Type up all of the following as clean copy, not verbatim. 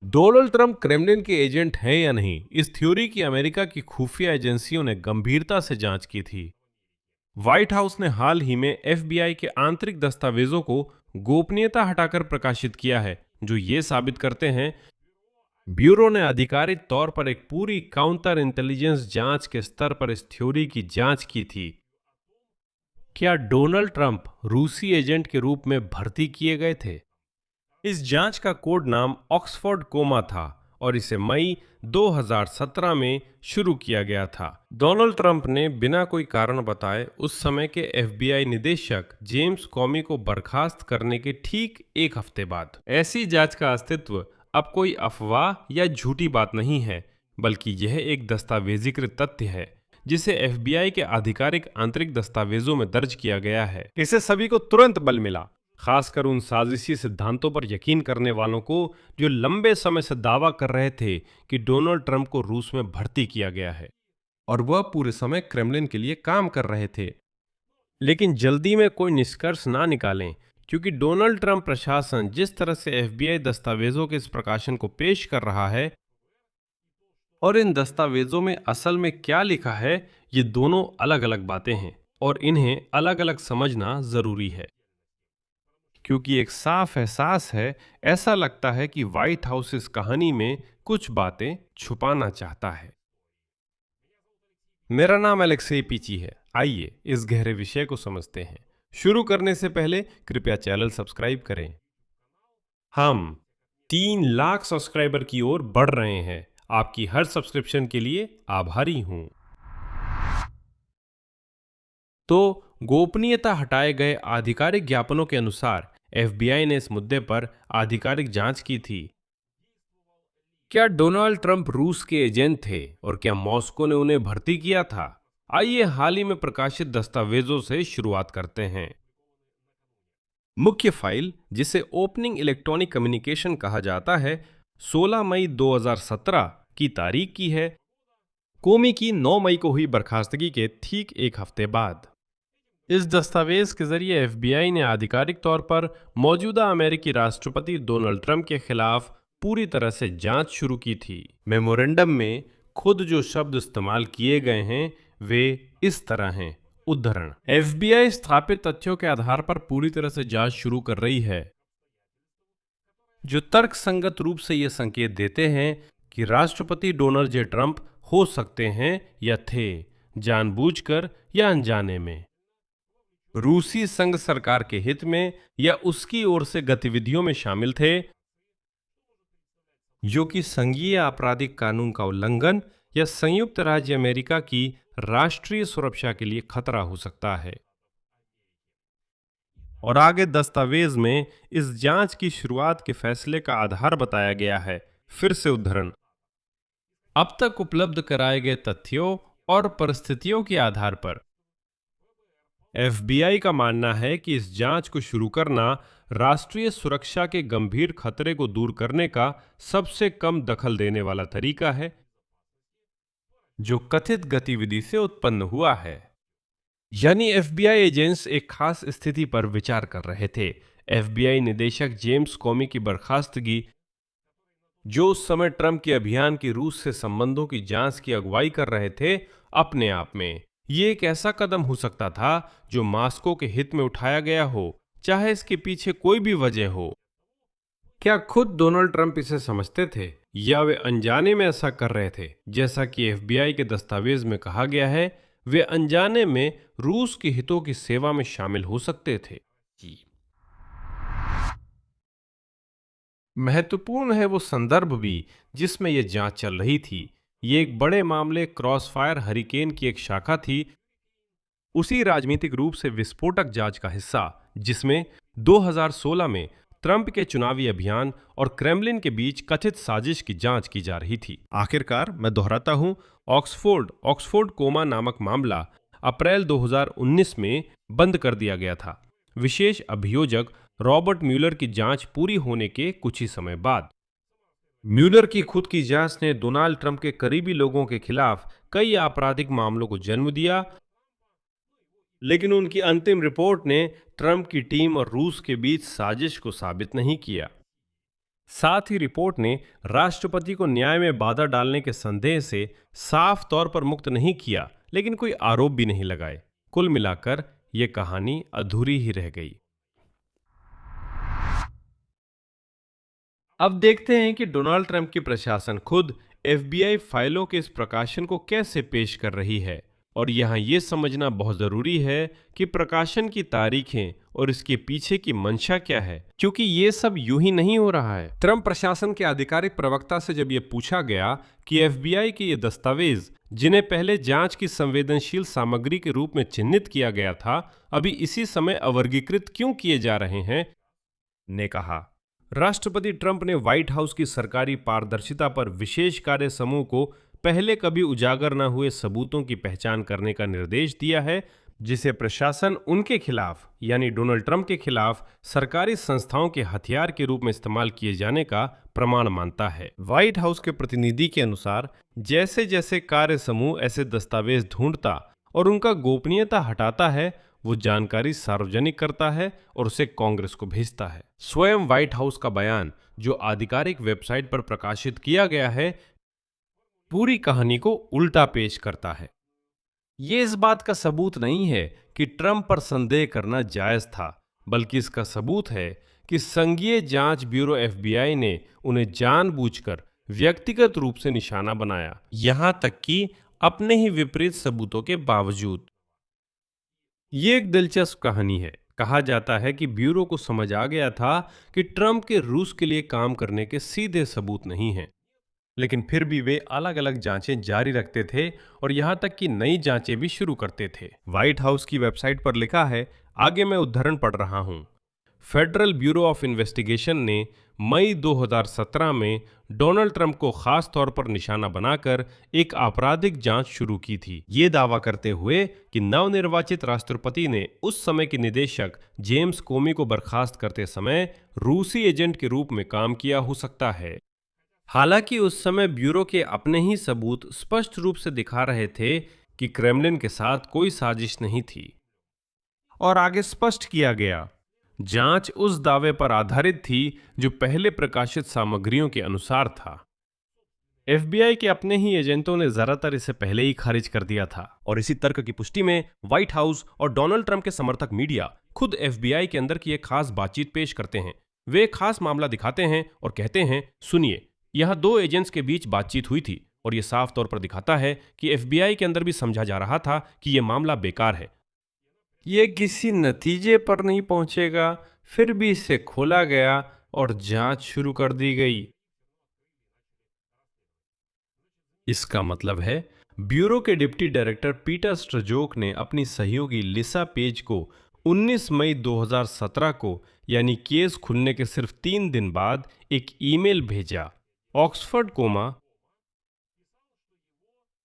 Donald Trump Kremlin के agent हैं या नहीं, इस थ्योरी की अमेरिका की खुफिया एजेंसियों ने गंभीरता से जांच की थी। व्हाइट हाउस ने हाल ही में एफबीआई के आंतरिक दस्तावेजों को गोपनीयता हटाकर प्रकाशित किया है, जो ये साबित करते हैं ब्यूरो ने आधिकारिक तौर पर एक पूरी काउंटर इंटेलिजेंस जांच के स्तर पर इस थ्योरी की जांच की थी। क्या डोनाल्ड ट्रंप रूसी एजेंट के रूप में भर्ती किए गए थे? इस जांच का कोड नाम ऑक्सफोर्ड कोमा था और इसे मई 2017 में शुरू किया गया था। डोनाल्ड ट्रंप ने बिना कोई कारण बताए उस समय के एफबीआई निदेशक जेम्स कॉमी को बर्खास्त करने के ठीक एक हफ्ते बाद। ऐसी जांच का अस्तित्व अब कोई अफवाह या झूठी बात नहीं है, बल्कि यह एक दस्तावेजीकृत तथ्य है जिसे एफबीआई के आधिकारिक आंतरिक दस्तावेजों में दर्ज किया गया है। इससे सभी को तुरंत बल मिला, खासकर उन साजिशी सिद्धांतों पर यकीन करने वालों को जो लंबे समय से दावा कर रहे थे कि डोनाल्ड ट्रंप को रूस में भर्ती किया गया है और वह पूरे समय क्रेमलिन के लिए काम कर रहे थे। लेकिन जल्दी में कोई निष्कर्ष ना निकालें, क्योंकि डोनाल्ड ट्रंप प्रशासन जिस तरह से एफबीआई दस्तावेजों के इस प्रकाशन को पेश कर रहा है और इन दस्तावेजों में असल में क्या लिखा है, ये दोनों अलग अलग बातें हैं और इन्हें अलग अलग समझना जरूरी है। क्योंकि एक साफ एहसास है, ऐसा लगता है कि व्हाइट हाउस इस कहानी में कुछ बातें छुपाना चाहता है। मेरा नाम अलेक्सेई पीची है। आइए इस गहरे विषय को समझते हैं। शुरू करने से पहले कृपया चैनल सब्सक्राइब करें। हम 3 लाख सब्सक्राइबर की ओर बढ़ रहे हैं। आपकी हर सब्सक्रिप्शन के लिए आभारी हूं। तो गोपनीयता हटाए गए आधिकारिक ज्ञापनों के अनुसार एफबीआई ने इस मुद्दे पर आधिकारिक जांच की थी। क्या डोनाल्ड ट्रंप रूस के एजेंट थे और क्या मॉस्को ने उन्हें भर्ती किया था? आइए हाल ही में प्रकाशित दस्तावेजों से शुरुआत करते हैं। मुख्य फाइल, जिसे ओपनिंग इलेक्ट्रॉनिक कम्युनिकेशन कहा जाता है, 16 मई 2017 की तारीख की है। कोमी की 9 मई को हुई बर्खास्तगी के ठीक एक हफ्ते बाद। इस दस्तावेज के जरिए एफबीआई ने आधिकारिक तौर पर मौजूदा अमेरिकी राष्ट्रपति डोनाल्ड ट्रंप के खिलाफ पूरी तरह से जांच शुरू की थी। मेमोरेंडम में खुद जो शब्द इस्तेमाल किए गए हैं वे इस तरह हैं, उद्धरण, एफबीआई स्थापित तथ्यों के आधार पर पूरी तरह से जांच शुरू कर रही है, जो तर्कसंगत रूप से ये संकेत देते हैं कि राष्ट्रपति डोनाल्ड जे ट्रंप हो सकते हैं या थे, जानबूझकर या अनजाने में, रूसी संघ सरकार के हित में या उसकी ओर से गतिविधियों में शामिल थे, जो कि संघीय आपराधिक कानून का उल्लंघन या संयुक्त राज्य अमेरिका की राष्ट्रीय सुरक्षा के लिए खतरा हो सकता है। और आगे दस्तावेज में इस जांच की शुरुआत के फैसले का आधार बताया गया है। फिर से उद्धरण, अब तक उपलब्ध कराए गए तथ्यों और परिस्थितियों के आधार पर एफबीआई का मानना है कि इस जांच को शुरू करना राष्ट्रीय सुरक्षा के गंभीर खतरे को दूर करने का सबसे कम दखल देने वाला तरीका है जो कथित गतिविधि से उत्पन्न हुआ है। यानी एफबीआई एजेंट्स एक खास स्थिति पर विचार कर रहे थे। एफबीआई निदेशक जेम्स कॉमी की बर्खास्तगी, जो उस समय ट्रंप के अभियान की रूस से संबंधों की जांच की अगुवाई कर रहे थे, अपने आप में ये एक ऐसा कदम हो सकता था जो मॉस्को के हित में उठाया गया हो, चाहे इसके पीछे कोई भी वजह हो। क्या खुद डोनाल्ड ट्रंप इसे समझते थे या वे अनजाने में ऐसा कर रहे थे? जैसा कि एफबीआई के दस्तावेज में कहा गया है, वे अनजाने में रूस के हितों की सेवा में शामिल हो सकते थे। महत्वपूर्ण है वो संदर्भ भी जिसमें यह जांच चल रही थी। ये एक बड़े मामले क्रॉसफायर हरिकेन की एक शाखा थी, उसी राजनीतिक रूप से विस्फोटक जांच का हिस्सा जिसमें 2016 में ट्रंप के चुनावी अभियान और क्रेमलिन के बीच कथित साजिश की जांच की जा रही थी। आखिरकार मैं दोहराता हूं, ऑक्सफोर्ड कोमा नामक मामला अप्रैल 2019 में बंद कर दिया गया था, विशेष अभियोजक रॉबर्ट म्यूलर की जांच पूरी होने के कुछ ही समय बाद। म्यूलर की खुद की जांच ने डोनाल्ड ट्रंप के करीबी लोगों के खिलाफ कई आपराधिक मामलों को जन्म दिया, लेकिन उनकी अंतिम रिपोर्ट ने ट्रंप की टीम और रूस के बीच साजिश को साबित नहीं किया। साथ ही रिपोर्ट ने राष्ट्रपति को न्याय में बाधा डालने के संदेह से साफ तौर पर मुक्त नहीं किया, लेकिन कोई आरोप भी नहीं लगाए। कुल मिलाकर यह कहानी अधूरी ही रह गई। अब देखते हैं कि डोनाल्ड ट्रंप की प्रशासन खुद एफबीआई फाइलों के इस प्रकाशन को कैसे पेश कर रही है। और यहाँ ये समझना बहुत जरूरी है कि प्रकाशन की तारीखें और इसके पीछे की मंशा क्या है, क्योंकि ये सब यूं ही नहीं हो रहा है। ट्रंप प्रशासन के आधिकारिक प्रवक्ता से जब ये पूछा गया कि एफबीआई के ये दस्तावेज, जिन्हें पहले जांच की संवेदनशील सामग्री के रूप में चिन्हित किया गया था, अभी इसी समय अवर्गीकृत क्यों किए जा रहे हैं, ने कहा। राष्ट्रपति ट्रंप ने व्हाइट हाउस की सरकारी पारदर्शिता पर विशेष कार्य समूह को पहले कभी उजागर न हुए सबूतों की पहचान करने का निर्देश दिया है, जिसे प्रशासन उनके खिलाफ यानी डोनाल्ड ट्रंप के खिलाफ सरकारी संस्थाओं के हथियार के रूप में इस्तेमाल किए जाने का प्रमाण मानता है। व्हाइट हाउस के प्रतिनिधि के अनुसार जैसे जैसे कार्य समूह ऐसे दस्तावेज ढूंढता और उनका गोपनीयता हटाता है, वो जानकारी सार्वजनिक करता है और उसे कांग्रेस को भेजता है। स्वयं व्हाइट हाउस का बयान, जो आधिकारिक वेबसाइट पर प्रकाशित किया गया है, पूरी कहानी को उल्टा पेश करता है। ये इस बात का सबूत नहीं है कि ट्रंप पर संदेह करना जायज था, बल्कि इसका सबूत है कि संघीय जांच ब्यूरो एफबीआई ने उन्हें जानबूझकर व्यक्तिगत रूप से निशाना बनाया, यहां तक कि अपने ही विपरीत सबूतों के बावजूद। ये एक दिलचस्प कहानी है। कहा जाता है कि ब्यूरो को समझ आ गया था कि ट्रंप के रूस के लिए काम करने के सीधे सबूत नहीं हैं, लेकिन फिर भी वे अलग अलग जांचें जारी रखते थे और यहां तक कि नई जांचें भी शुरू करते थे। व्हाइट हाउस की वेबसाइट पर लिखा है, आगे मैं उद्धरण पढ़ रहा हूं। फेडरल ब्यूरो ऑफ इन्वेस्टिगेशन ने मई 2017 में डोनाल्ड ट्रंप को खास तौर पर निशाना बनाकर एक आपराधिक जांच शुरू की थी, ये दावा करते हुए कि नवनिर्वाचित राष्ट्रपति ने उस समय के निदेशक जेम्स कोमी को बर्खास्त करते समय रूसी एजेंट के रूप में काम किया हो सकता है। हालांकि उस समय ब्यूरो के अपने ही सबूत स्पष्ट रूप से दिखा रहे थे कि क्रेमलिन के साथ कोई साजिश नहीं थी। और आगे स्पष्ट किया गया, जांच उस दावे पर आधारित थी जो पहले प्रकाशित सामग्रियों के अनुसार था। एफबीआई के अपने ही एजेंटों ने ज्यादातर इसे पहले ही खारिज कर दिया था, और इसी तर्क की पुष्टि में व्हाइट हाउस और डोनाल्ड ट्रंप के समर्थक मीडिया खुद एफबीआई के अंदर की एक खास बातचीत पेश करते हैं। वे एक खास मामला दिखाते हैं और कहते हैं, सुनिए, यहां दो एजेंट्स के बीच बातचीत हुई थी और यह साफ तौर पर दिखाता है कि एफबीआई के अंदर भी समझा जा रहा था कि यह मामला बेकार है, ये किसी नतीजे पर नहीं पहुंचेगा। फिर भी इसे खोला गया और जांच शुरू कर दी गई। इसका मतलब है ब्यूरो के डिप्टी डायरेक्टर पीटर स्ट्रजोक ने अपनी सहयोगी लिसा पेज को 19 मई 2017 को, यानी केस खुलने के सिर्फ 3 दिन बाद, एक ईमेल भेजा। ऑक्सफोर्ड कोमा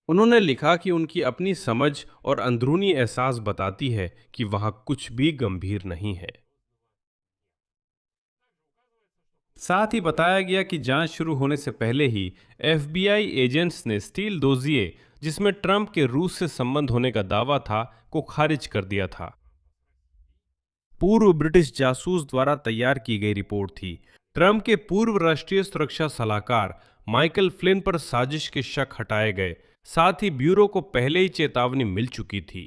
उन्होंने लिखा कि उनकी अपनी समझ और अंदरूनी एहसास बताती है कि वहां कुछ भी गंभीर नहीं है। साथ ही बताया गया कि जांच शुरू होने से पहले ही एफबीआई एजेंट्स ने स्टील डोजिए, जिसमें ट्रंप के रूस से संबंध होने का दावा था, को खारिज कर दिया था। पूर्व ब्रिटिश जासूस द्वारा तैयार की गई रिपोर्ट थी। ट्रंप के पूर्व राष्ट्रीय सुरक्षा सलाहकार माइकल फ्लिन पर साजिश के शक हटाए गए। साथ ही ब्यूरो को पहले ही चेतावनी मिल चुकी थी।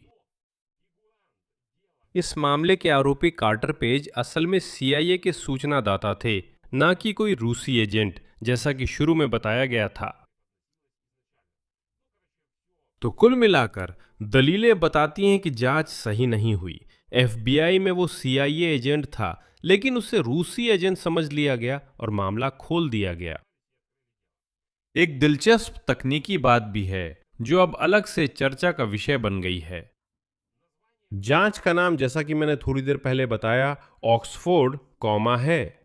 इस मामले के आरोपी कार्टर पेज असल में सीआईए के सूचनादाता थे, न कि कोई रूसी एजेंट, जैसा कि शुरू में बताया गया था। तो कुल मिलाकर दलीलें बताती हैं कि जांच सही नहीं हुई। एफबीआई में वो सीआईए एजेंट था, लेकिन उसे रूसी एजेंट समझ लिया गया और मामला खोल दिया गया। एक दिलचस्प तकनीकी बात भी है जो अब अलग से चर्चा का विषय बन गई है। जांच का नाम, जैसा कि मैंने थोड़ी देर पहले बताया, ऑक्सफोर्ड कॉमा है।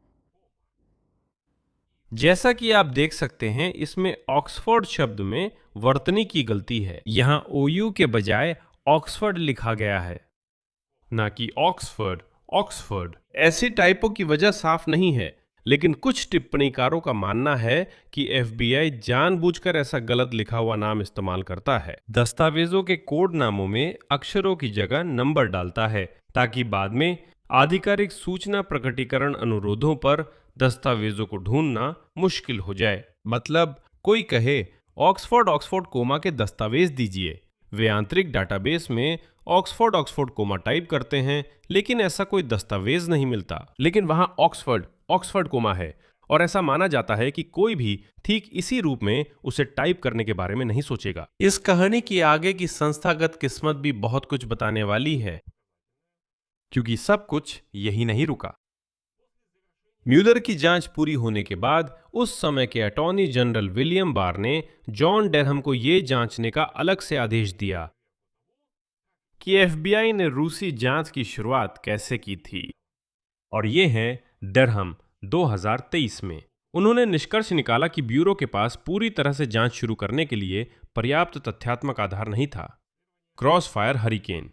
जैसा कि आप देख सकते हैं, इसमें ऑक्सफोर्ड शब्द में वर्तनी की गलती है। यहां ओयू के बजाय ऑक्सफोर्ड लिखा गया है, ना कि ऑक्सफोर्ड। ऑक्सफोर्ड ऐसी टाइपों की वजह साफ नहीं है, लेकिन कुछ टिप्पणीकारों का मानना है कि एफबीआई जानबूझकर ऐसा गलत लिखा हुआ नाम इस्तेमाल करता है। दस्तावेजों के कोड नामों में अक्षरों की जगह नंबर डालता है, ताकि बाद में आधिकारिक सूचना प्रकटीकरण अनुरोधों पर दस्तावेजों को ढूंढना मुश्किल हो जाए। मतलब कोई कहे ऑक्सफोर्ड कोमा के दस्तावेज दीजिए, वे आंतरिक डाटाबेस में ऑक्सफोर्ड कोमा टाइप करते हैं, लेकिन ऐसा कोई दस्तावेज नहीं मिलता। लेकिन वहां ऑक्सफर्ड कोमा है, और ऐसा माना जाता है कि कोई भी ठीक इसी रूप में उसे टाइप करने के बारे में नहीं सोचेगा। इस कहानी की आगे की संस्थागत किस्मत भी बहुत कुछ बताने वाली है, क्योंकि सब कुछ यही नहीं रुका। म्यूलर की जांच पूरी होने के बाद उस समय के अटॉर्नी जनरल विलियम बार ने जॉन डेरहम को यह जांचने का अलग से आदेश दिया कि एफबीआई ने रूसी जांच की शुरुआत कैसे की थी। और ये है डेरहम 2023 में। उन्होंने निष्कर्ष निकाला कि ब्यूरो के पास पूरी तरह से जांच शुरू करने के लिए पर्याप्त तथ्यात्मक आधार नहीं था, क्रॉस फायर हरिकेन,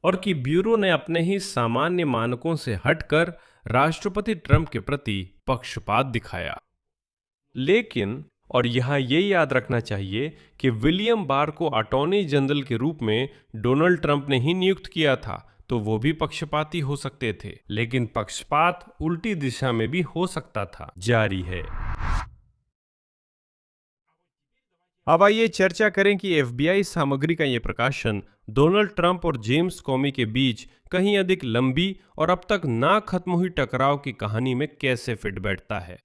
और कि ब्यूरो ने अपने ही सामान्य मानकों से हटकर राष्ट्रपति ट्रंप के प्रति पक्षपात दिखाया। लेकिन और यहां ये याद रखना चाहिए कि विलियम बार को अटॉर्नी जनरल के रूप में डोनाल्ड ट्रंप ने ही नियुक्त किया था, तो वो भी पक्षपाती हो सकते थे, लेकिन पक्षपात उल्टी दिशा में भी हो सकता था। जारी है। अब आइए चर्चा करें कि एफबीआई सामग्री का यह प्रकाशन डोनाल्ड ट्रंप और जेम्स कॉमी के बीच कहीं अधिक लंबी और अब तक ना खत्म हुई टकराव की कहानी में कैसे फिट बैठता है।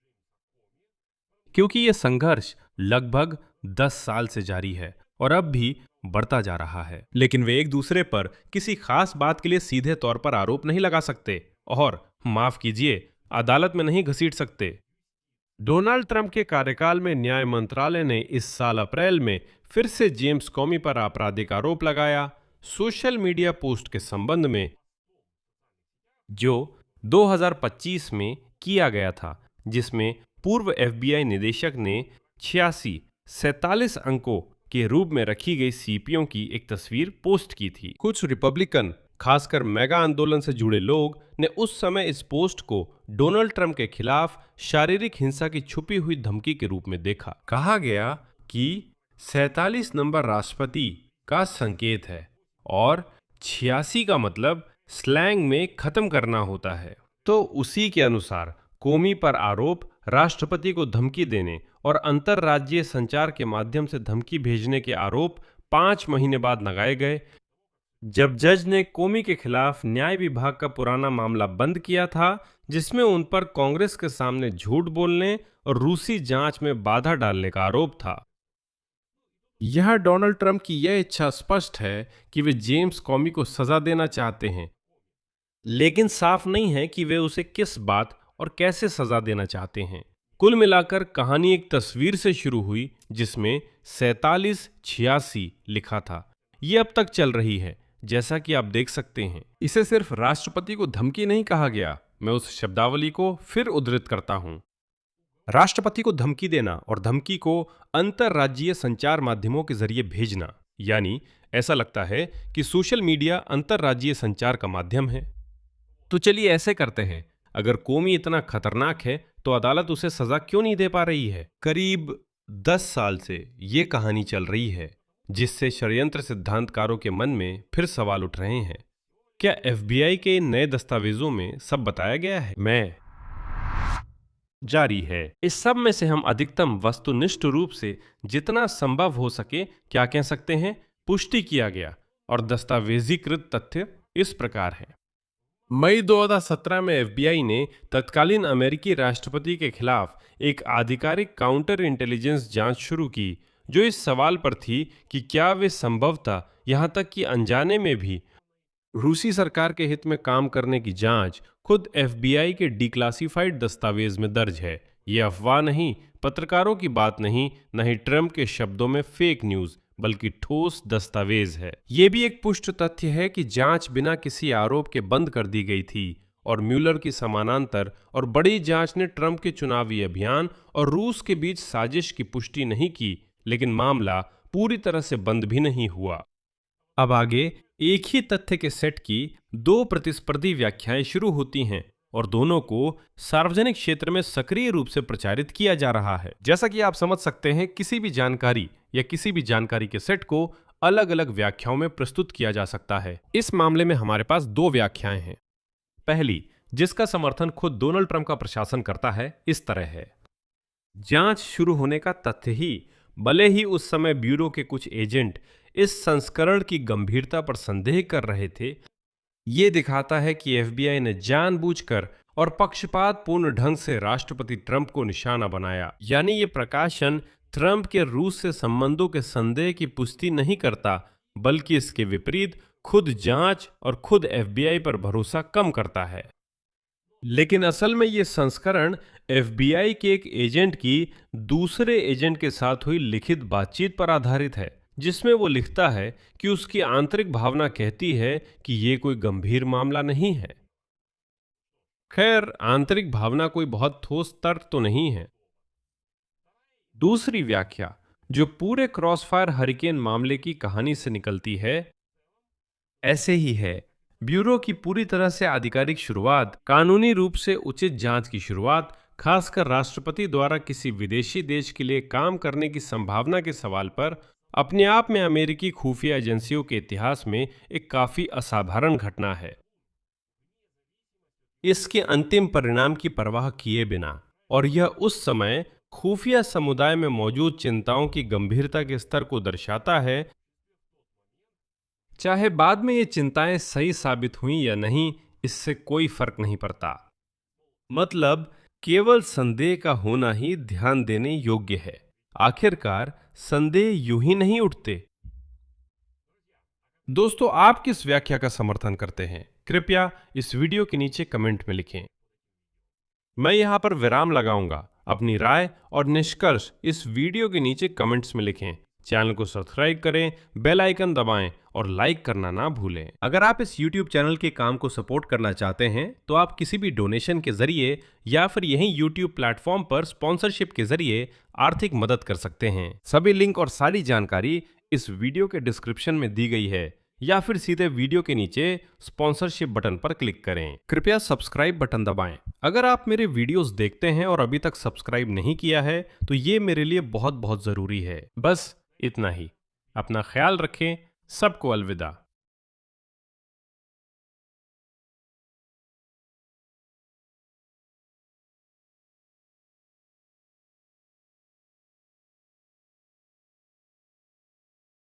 क्योंकि यह संघर्ष लगभग 10 साल से जारी है और अब भी बढ़ता जा रहा है, लेकिन वे एक दूसरे पर किसी खास बात के लिए सीधे तौर पर आरोप नहीं लगा सकते और माफ कीजिए, अदालत में नहीं घसीट सकते। डोनाल्ड ट्रंप के कार्यकाल में न्याय मंत्रालय ने इस साल अप्रैल में फिर से जेम्स कॉमी पर आपराधिक आरोप लगाया, सोशल मीडिया पोस्ट के संबंध में, जो 2025 में किया गया था, जिसमें पूर्व एफबीआई निदेशक ने 47 अंकों के रूप में रखी गई सीपीओ की एक तस्वीर पोस्ट की थी। कुछ रिपब्लिकन, खासकर मेगा आंदोलन से जुड़े लोग ने उस समय इस पोस्ट को डोनाल्ड ट्रंप के खिलाफ शारीरिक हिंसा की छुपी हुई धमकी के रूप में देखा। कहा गया कि 47 नंबर राष्ट्रपति का संकेत है और 86 का मतलब स्लैंग में खत्म करना होता है। तो उसी के अनुसार कोमी पर आरोप राष्ट्रपति को धमकी देने और अंतरराज्यीय संचार के माध्यम से धमकी भेजने के आरोप 5 महीने बाद लगाए गए, जब जज ने कोमी के खिलाफ न्याय विभाग का पुराना मामला बंद किया था, जिसमें उन पर कांग्रेस के सामने झूठ बोलने और रूसी जांच में बाधा डालने का आरोप था। यह डोनाल्ड ट्रंप की यह इच्छा स्पष्ट है कि वे जेम्स कॉमी को सजा देना चाहते हैं, लेकिन साफ नहीं है कि वे उसे किस बात और कैसे सजा देना चाहते हैं। कुल मिलाकर कहानी एक तस्वीर से शुरू हुई जिसमें 47-86 लिखा था। ये अब तक चल रही है, जैसा कि आप देख सकते हैं। इसे सिर्फ राष्ट्रपति को धमकी नहीं कहा गया। मैं उस शब्दावली को फिर उद्धृत करता हूं। राष्ट्रपति को धमकी देना और धमकी को अंतरराज्यीय संचार माध्यमों के जरिए भेजना, यानी ऐसा लगता है कि सोशल मीडिया अंतरराज्यीय संचार का माध्यम है। तो चलिए ऐसे करते हैं, अगर कोमी इतना खतरनाक है तो अदालत उसे सजा क्यों नहीं दे पा रही है? करीब 10 साल से ये कहानी चल रही है, जिससे षड्यंत्र सिद्धांतकारों के मन में फिर सवाल उठ रहे हैं। क्या एफबीआई के नए दस्तावेजों में सब बताया गया है? मैं जारी है। इस सब में से हम अधिकतम वस्तुनिष्ठ रूप से जितना संभव हो सके क्या कह सकते हैं, पुष्टि किया गया, और दस्तावेजीकृत तथ्य इस प्रकार है। मई 2017 में एफबीआई ने तत्कालीन अमेरिकी राष्ट्रपति के खिलाफ एक आधिकारिक काउंटर इंटेलिजेंस जांच शुरू की, जो इस सवाल पर थी कि क्या वे संभवतः यहां तक कि अनजाने में भी रूसी सरकार के हित में काम करने की जांच खुद एफबीआई के डिक्लासिफाइड दस्तावेज में दर्ज है। ये अफवाह नहीं, पत्रकारों की बात नहीं, न ही ट्रंप के शब्दों में फेक न्यूज, बल्कि ठोस दस्तावेज है। ये भी एक पुष्ट तथ्य है कि जांच बिना किसी आरोप के बंद कर दी गई थी और म्यूलर की समानांतर और बड़ी जांच ने ट्रंप के चुनावी अभियान और रूस के बीच साजिश की पुष्टि नहीं की, लेकिन मामला पूरी तरह से बंद भी नहीं हुआ। अब आगे एक ही तथ्य के सेट की 2 प्रतिस्पर्धी व्याख्याएं शुरू होती हैं और दोनों को सार्वजनिक क्षेत्र में सक्रिय रूप से प्रचारित किया जा रहा है। जैसा कि आप समझ सकते हैं, किसी भी जानकारी या किसी भी जानकारी के सेट को अलग अलग व्याख्याओं में प्रस्तुत किया जा सकता है। इस मामले में हमारे पास 2 व्याख्याएं हैं। पहली, जिसका समर्थन खुद डोनाल्ड ट्रंप का प्रशासन करता है, इस तरह है। जांच शुरू होने का तथ्य ही, भले ही उस समय ब्यूरो के कुछ एजेंट इस संस्करण की गंभीरता पर संदेह कर रहे थे, ये दिखाता है कि एफबीआई ने जानबूझकर और पक्षपातपूर्ण ढंग से राष्ट्रपति ट्रंप को निशाना बनाया। यानी ये प्रकाशन ट्रंप के रूस से संबंधों के संदेह की पुष्टि नहीं करता, बल्कि इसके विपरीत खुद जांच और खुद एफबीआई पर भरोसा कम करता है। लेकिन असल में ये संस्करण एफबीआई के एक एजेंट की दूसरे एजेंट के साथ हुई लिखित बातचीत पर आधारित है, जिसमें वो लिखता है कि उसकी आंतरिक भावना कहती है कि ये कोई गंभीर मामला नहीं है। खैर, आंतरिक भावना कोई बहुत ठोस तर्क तो नहीं है। दूसरी व्याख्या, जो पूरे क्रॉसफायर हरिकेन मामले की कहानी से निकलती है, ऐसे ही है। ब्यूरो की पूरी तरह से आधिकारिक शुरुआत, कानूनी रूप से उचित जांच की शुरुआत, खासकर राष्ट्रपति द्वारा किसी विदेशी देश के लिए काम करने की संभावना के सवाल पर, अपने आप में अमेरिकी खुफिया एजेंसियों के इतिहास में एक काफी असाधारण घटना है। इसके अंतिम परिणाम की परवाह किए बिना, और यह उस समय खुफिया समुदाय में मौजूद चिंताओं की गंभीरता के स्तर को दर्शाता है। चाहे बाद में ये चिंताएं सही साबित हुई या नहीं, इससे कोई फर्क नहीं पड़ता। मतलब केवल संदेह का होना ही ध्यान देने योग्य है। आखिरकार संदेह यूं ही नहीं उठते। दोस्तों, आप किस व्याख्या का समर्थन करते हैं? कृपया इस वीडियो के नीचे कमेंट में लिखें। मैं यहां पर विराम लगाऊंगा। अपनी राय और निष्कर्ष इस वीडियो के नीचे कमेंट्स में लिखें। चैनल को सब्सक्राइब करें, बेल आइकन दबाएं और लाइक करना ना भूलें। अगर आप इस YouTube चैनल के काम को सपोर्ट करना चाहते हैं तो आप किसी भी डोनेशन के जरिए या फिर यहीं YouTube प्लेटफॉर्म पर स्पॉन्सरशिप के जरिए आर्थिक मदद कर सकते हैं। सभी लिंक और सारी जानकारी इस वीडियो के डिस्क्रिप्शन में दी गई है, या फिर सीधे वीडियो के नीचे स्पॉन्सरशिप बटन पर क्लिक करें। कृपया सब्सक्राइब बटन दबाएं। अगर आप मेरे वीडियोस देखते हैं और अभी तक सब्सक्राइब नहीं किया है तो ये मेरे लिए बहुत बहुत जरूरी है। बस इतना ही। अपना ख्याल रखें। सबको अलविदा।